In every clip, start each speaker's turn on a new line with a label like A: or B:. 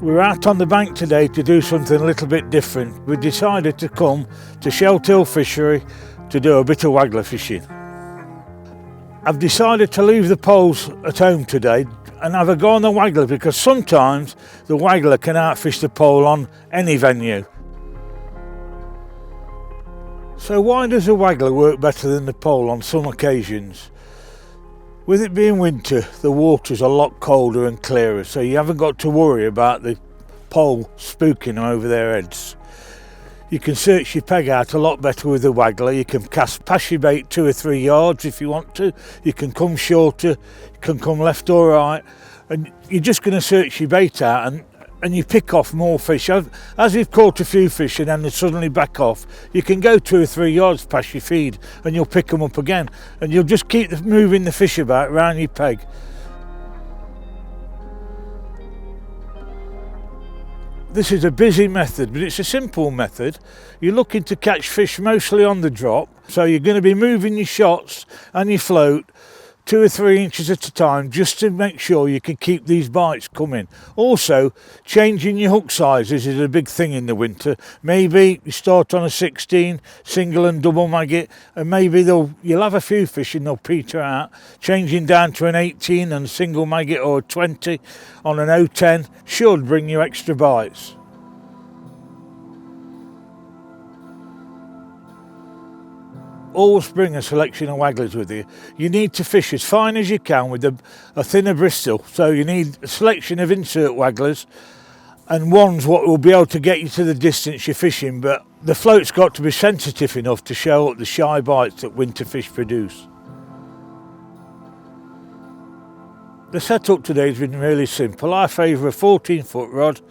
A: We're out on the bank today to do something a little bit different. We decided to come to Shelt Hill Fishery to do a bit of waggler fishing. I've decided to leave the poles at home today and have a go on the waggler, because sometimes the waggler can outfish the pole on any venue. So why does the waggler work better than the pole on some occasions? With it being winter, the water's a lot colder and clearer, so you haven't got to worry about the pole spooking them over their heads. You can search your peg out a lot better with the waggler. You can cast past your bait 2 or 3 yards if you want to. You can come shorter, you can come left or right, and you're just going to search your bait out and you pick off more fish. As you've caught a few fish and then they suddenly back off, you can go 2 or 3 yards past your feed and you'll pick them up again, and you'll just keep moving the fish about around your peg. This is a busy method, but it's a simple method. You're looking to catch fish mostly on the drop, so you're going to be moving your shots and your float 2 or 3 inches at a time, just to make sure you can keep these bites coming. Also, changing your hook sizes is a big thing in the winter. Maybe you start on a 16 single and double maggot, and maybe you'll have a few fish and they'll peter out. Changing down to an 18 and single maggot, or a 20 on an 010 should bring you extra bites. Always bring a selection of wagglers with you. You need to fish as fine as you can with a thinner bristle, so you need a selection of insert wagglers and ones what will be able to get you to the distance you're fishing, but the float's got to be sensitive enough to show up the shy bites that winter fish produce. The setup today has been really simple. I favour a 14-foot rod,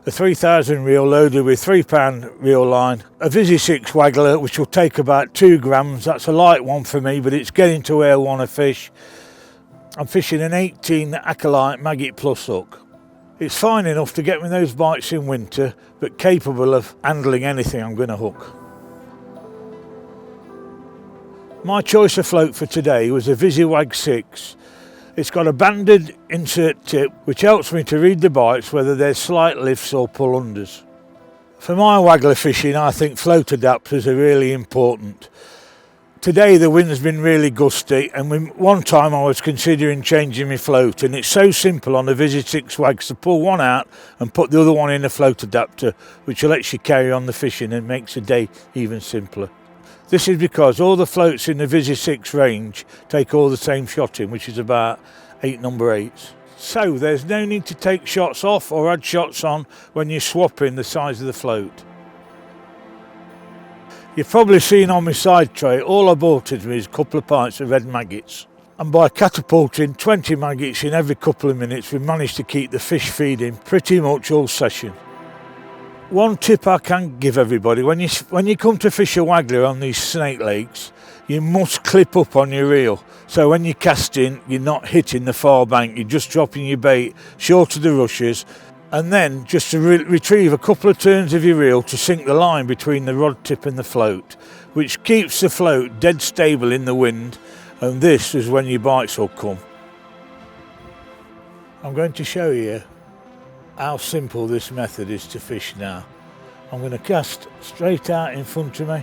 A: a 3000 reel loaded with 3-pound reel line, a Visi 6 waggler which will take about 2 grams. That's a light one for me, but it's getting to where I want to fish. I'm fishing an 18 Acolyte Maggot Plus hook. It's fine enough to get me those bites in winter, but capable of handling anything I'm going to hook. My choice of float for today was a Visi Wag 6. It's got a banded insert tip which helps me to read the bites whether there's slight lifts or pull unders. For my waggler fishing, I think float adapters are really important. Today the wind's been really gusty, and one time I was considering changing my float, and it's so simple on the Visi 6 wags to pull one out and put the other one in a float adapter, which lets you carry on the fishing and makes the day even simpler. This is because all the floats in the Visi 6 range take all the same shot in, which is about 8 number 8s. So there's no need to take shots off or add shots on when you're swapping the size of the float. You've probably seen on my side tray, all I bought is a couple of pints of red maggots. And by catapulting 20 maggots in every couple of minutes, we've managed to keep the fish feeding pretty much all session. One tip I can give everybody, when you come to fish a waggler on these snake lakes, you must clip up on your reel. So when you're casting, you're not hitting the far bank, you're just dropping your bait short of the rushes, and then just to retrieve a couple of turns of your reel to sink the line between the rod tip and the float, which keeps the float dead stable in the wind, and this is when your bites will come. I'm going to show you how simple this method is to fish now. I'm going to cast straight out in front of me.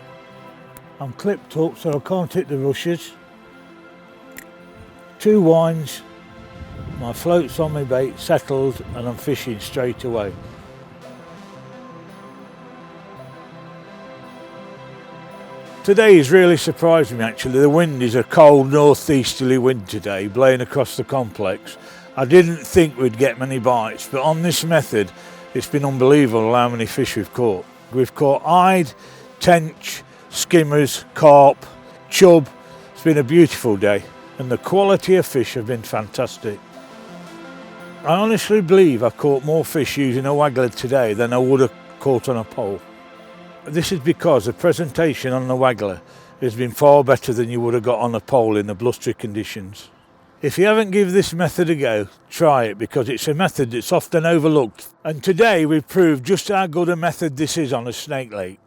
A: I'm clipped up so I can't hit the rushes. 2 winds, my float's on my bait, settled, and I'm fishing straight away. Today is really surprising me actually. The wind is a cold northeasterly wind today, blowing across the complex. I didn't think we'd get many bites, but on this method, it's been unbelievable how many fish we've caught. We've caught eyed, tench, skimmers, carp, chub. It's been a beautiful day, and the quality of fish have been fantastic. I honestly believe I caught more fish using a waggler today than I would have caught on a pole. This is because the presentation on the waggler has been far better than you would have got on a pole in the blustery conditions. If you haven't given this method a go, try it, because it's a method that's often overlooked. And today we've proved just how good a method this is on a snake lake.